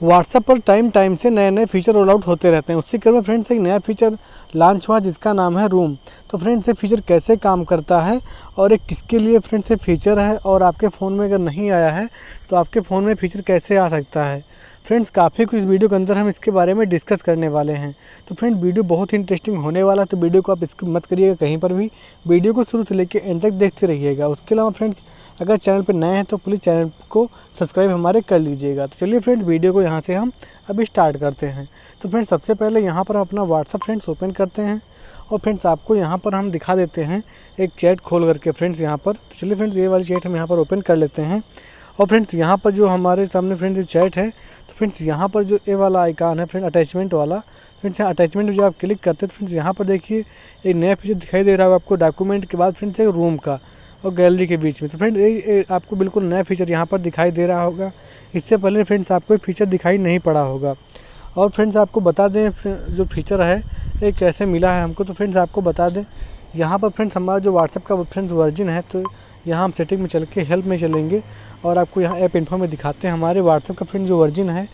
WhatsApp पर time से नए नए फीचर रोल आउट होते रहते हैं। उसी क्रम में फ्रेंड्स एक नया फीचर लॉन्च हुआ जिसका नाम है रूम। तो फ्रेंड्स ये फीचर कैसे काम करता है और ये किसके लिए फ्रेंड्स ये फीचर है, और आपके फ़ोन में अगर नहीं आया है तो आपके फ़ोन में फीचर कैसे आ सकता है। फ्रेंड्स काफ़ी कुछ इस वीडियो के अंदर हम इसके बारे में डिस्कस करने वाले हैं। तो फ्रेंड वीडियो बहुत ही इंटरेस्टिंग होने वाला है, तो वीडियो को आप स्किप मत करिएगा कहीं पर भी, वीडियो को शुरू से लेकर एंड तक देखते रहिएगा। उसके अलावा फ्रेंड्स अगर चैनल पर नए हैं तो प्लीज़ चैनल को सब्सक्राइब हमारे कर लीजिएगा। तो चलिए फ्रेंड्स वीडियो को यहाँ से हम अभी स्टार्ट करते हैं। तो फ्रेंड्स सबसे पहले यहाँ पर अपना व्हाट्सअप फ्रेंड्स ओपन करते हैं, और फ्रेंड्स आपको यहाँ पर हम दिखा देते हैं एक चैट खोल करके फ्रेंड्स यहाँ पर। तो चलिए फ्रेंड्स ये वाली चैट हम यहाँ पर ओपन कर लेते हैं, और फ्रेंड्स यहाँ पर जो हमारे सामने फ्रेंड्स चैट है, तो फ्रेंड्स यहाँ पर जो ए वाला आइकान है फ्रेंड अटैचमेंट वाला, फ्रेंड्स यहाँ अटैचमेंट में जो आप क्लिक करते हैं तो फ्रेंड्स यहाँ पर देखिए एक नया फीचर दिखाई दे रहा होगा आपको, डॉक्यूमेंट के बाद फ्रेंड्स एक रूम का और गैलरी के बीच में। तो फ्रेंड्स ये आपको बिल्कुल नया फीचर यहाँ पर दिखाई दे रहा होगा। इससे पहले फ्रेंड्स आपको एक फीचर दिखाई नहीं पड़ा होगा। और फ्रेंड्स आपको बता दें जो फीचर है ये कैसे मिला है हमको। तो फ्रेंड्स आपको बता दें यहाँ पर फ्रेंड्स हमारा जो व्हाट्सएप का फ्रेंड्स वर्जन है, तो यहाँ हम सेटिंग में चल के हेल्प में चलेंगे और आपको यहाँ ऐप इन्फो में दिखाते हैं हमारे व्हाट्सएप का फ्रेंड जो वर्जन है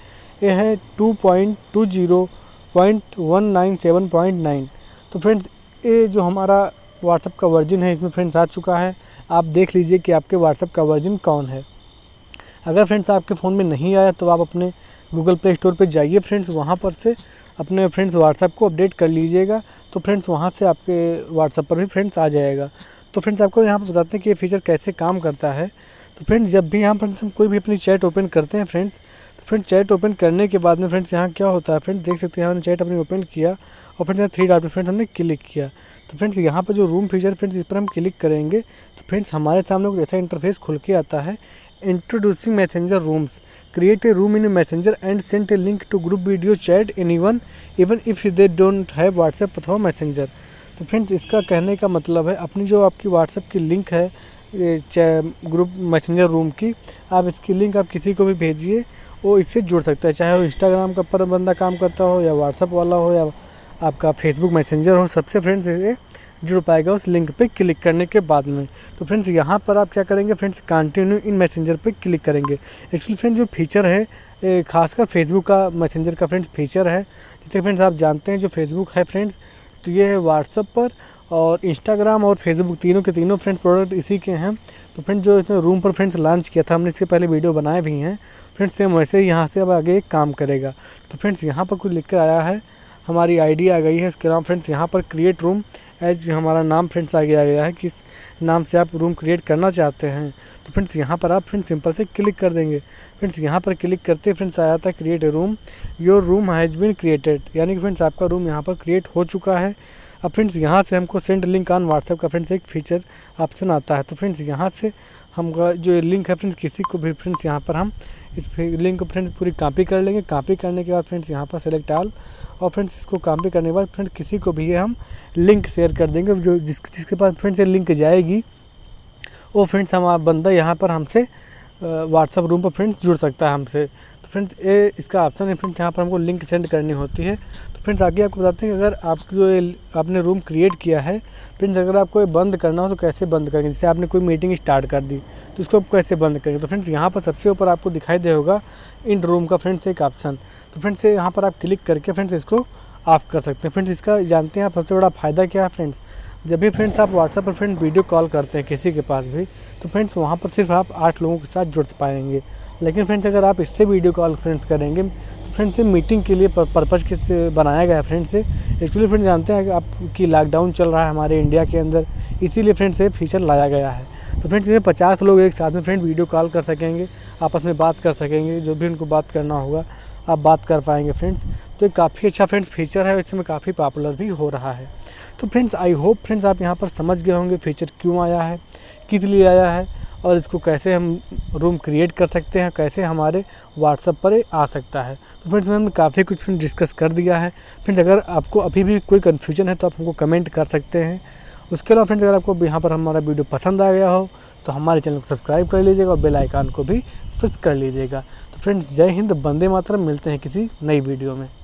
ये है 2.20.197.9। तो फ्रेंड्स ये जो हमारा व्हाट्सएप का वर्जन है इसमें फ्रेंड्स आ चुका है। आप देख लीजिए कि आपके व्हाट्सएप का वर्जन कौन है। अगर फ्रेंड्स आपके फ़ोन में नहीं आया तो आप अपने गूगल प्ले स्टोर पे जाइए फ्रेंड्स, वहाँ पर से अपने फ्रेंड्स व्हाट्सएप को अपडेट कर लीजिएगा। तो फ्रेंड्स वहाँ से आपके व्हाट्सएप पर भी फ्रेंड्स आ जाएगा। तो फ्रेंड्स आपको यहाँ पर बताते हैं कि ये फीचर कैसे काम करता है। तो फ्रेंड्स जब भी यहाँ पर हम कोई भी अपनी चैट ओपन करते हैं फ्रेंड्स, तो फ्रेंड्स चैट ओपन करने के बाद में फ्रेंड्स यहाँ क्या होता है फ्रेंड्स देख सकते हैं, हमने चैट अपनी ओपन किया और फ्रेंड्स यहाँ 3 डॉट पर फ्रेंड्स हमने क्लिक किया। तो फ्रेंड्स यहाँ पर जो रूम फीचर फ्रेंड्स इस पर हम क्लिक करेंगे तो फ्रेंड्स हमारे सामने कुछ ऐसा इंटरफेस खुल के आता है, introducing Messenger rooms, create a room in Messenger and send a link to group video chat anyone even if they don't have WhatsApp अथवा मैसेंजर। तो फ्रेंड्स इसका कहने का मतलब है अपनी जो आपकी व्हाट्सएप की लिंक है ग्रुप मैसेंजर रूम की, आप इसकी लिंक आप किसी को भी भेजिए वो इससे जुड़ सकता है, चाहे वो इंस्टाग्राम का पर बंदा काम करता हो या व्हाट्सएप वाला हो या आपका फेसबुक मैसेंजर हो, सबसे फ्रेंड्स ये जुड़ पाएगा उस लिंक पे क्लिक करने के बाद में। तो फ्रेंड्स यहाँ पर आप क्या करेंगे फ्रेंड्स कंटिन्यू इन मैसेंजर पे क्लिक करेंगे। एक्चुअली फ्रेंड्स जो फीचर है खासकर फेसबुक का मैसेंजर का फ्रेंड्स फीचर है, जैसे फ्रेंड्स आप जानते हैं जो फेसबुक है फ्रेंड्स तो ये है व्हाट्सएप पर, और इंस्टाग्राम और फेसबुक तीनों के तीनों फ्रेंड्स प्रोडक्ट इसी के हैं। तो फ्रेंड्स जो इसने रूम पर फ्रेंड्स लॉन्च किया था, हमने इसके पहले वीडियो बनाए भी हैं फ्रेंड्स, सेम वैसे ही यहाँ से अब आगे काम करेगा। तो फ्रेंड्स यहाँ पर कुछ लिख कर आया है, हमारी आईडी आ गई है, इसके अलावा फ्रेंड्स यहाँ पर क्रिएट रूम एज हमारा नाम फ्रेंड्स आगे आ गया है, किस नाम से आप रूम क्रिएट करना चाहते हैं। तो फ्रेंड्स यहाँ पर आप फ्रेंड्स सिंपल से क्लिक कर देंगे। फ्रेंड्स यहाँ पर क्लिक करते फ्रेंड्स आया था create a room, your room has been created, यानी कि फ्रेंड्स आपका रूम यहाँ पर क्रिएट हो चुका है। अब फ्रेंड्स यहाँ से हमको सेंड लिंक ऑन व्हाट्सएप का फ्रेंड्स एक फीचर ऑप्शन आता है। तो फ्रेंड्स यहाँ से हम जो लिंक है फ्रेंड्स किसी को भी फ्रेंड्स यहाँ पर हम इस लिंक को फ्रेंड्स पूरी कॉपी कर लेंगे। कॉपी करने के बाद फ्रेंड्स यहाँ पर सेलेक्ट ऑल, और फ्रेंड्स इसको कॉपी करने के बाद फ्रेंड्स किसी को भी ये हम लिंक शेयर कर देंगे, जो जिसके पास फ्रेंड्स ये लिंक जाएगी वो फ्रेंड्स हमारा बंदा यहाँ पर हमसे व्हाट्सएप रूम पर फ्रेंड्स जुड़ सकता है हमसे। तो फ्रेंड्स ये इसका ऑप्शन है फ्रेंड्स, यहाँ पर हमको लिंक सेंड करनी होती है। तो फ्रेंड्स आगे आपको बताते हैं कि अगर आपकी जो आपने रूम क्रिएट किया है फ्रेंड्स, अगर आपको ये बंद करना हो तो कैसे बंद करेंगे। जैसे आपने कोई मीटिंग स्टार्ट कर दी तो उसको कैसे बंद करेंगे। तो फ्रेंड्स यहाँ पर सबसे ऊपर आपको दिखाई दे होगा इन रूम का फ्रेंड्स एक ऑप्शन। तो फ्रेंड्स यहाँ पर आप क्लिक करके फ्रेंड्स इसको ऑफ कर सकते हैं। फ्रेंड्स इसका जानते हैं आप सबसे बड़ा फ़ायदा क्या है फ्रेंड्स, जब भी फ्रेंड्स आप व्हाट्सएप पर फ्रेंड्स वीडियो कॉल करते हैं किसी के पास भी, तो फ्रेंड्स वहाँ पर सिर्फ आप 8 लोगों के साथ जुड़ पाएंगे। लेकिन फ्रेंड्स अगर आप इससे वीडियो कॉल फ्रेंड्स करेंगे तो फ्रेंड्स ये मीटिंग के लिए पर्पज़ किस बनाया गया है फ्रेंड्स से। एक्चुअली फ्रेंड्स जानते हैं कि आपकी लॉकडाउन चल रहा है हमारे इंडिया के अंदर, इसीलिए फ्रेंड्स ये फीचर लाया गया है। तो फ्रेंड्स इसमें 50 लोग एक साथ में फ्रेंड वीडियो कॉल कर सकेंगे, आपस में बात कर सकेंगे, जो भी उनको बात करना होगा आप बात कर पाएंगे फ्रेंड्स। तो ये काफ़ी अच्छा फ्रेंड्स फीचर है, इसमें काफ़ी पॉपुलर भी हो रहा है। तो फ्रेंड्स आई होप फ्रेंड्स आप यहाँ पर समझ गए होंगे फीचर क्यों आया है, किस लिए आया है, और इसको कैसे हम रूम क्रिएट कर सकते हैं, कैसे हमारे व्हाट्सएप पर आ सकता है। तो फ्रेंड्स मैंने काफ़ी कुछ डिस्कस कर दिया है। फ्रेंड्स अगर आपको अभी भी कोई कन्फ्यूजन है तो आप हमको कमेंट कर सकते हैं। उसके अलावा फ्रेंड्स अगर आपको यहाँ पर हमारा वीडियो पसंद आ गया हो तो हमारे चैनल को सब्सक्राइब कर लीजिएगा और बेल आइकन को भी प्रेस कर लीजिएगा। तो फ्रेंड्स जय हिंद, वंदे मातरम, मिलते हैं किसी नई वीडियो में।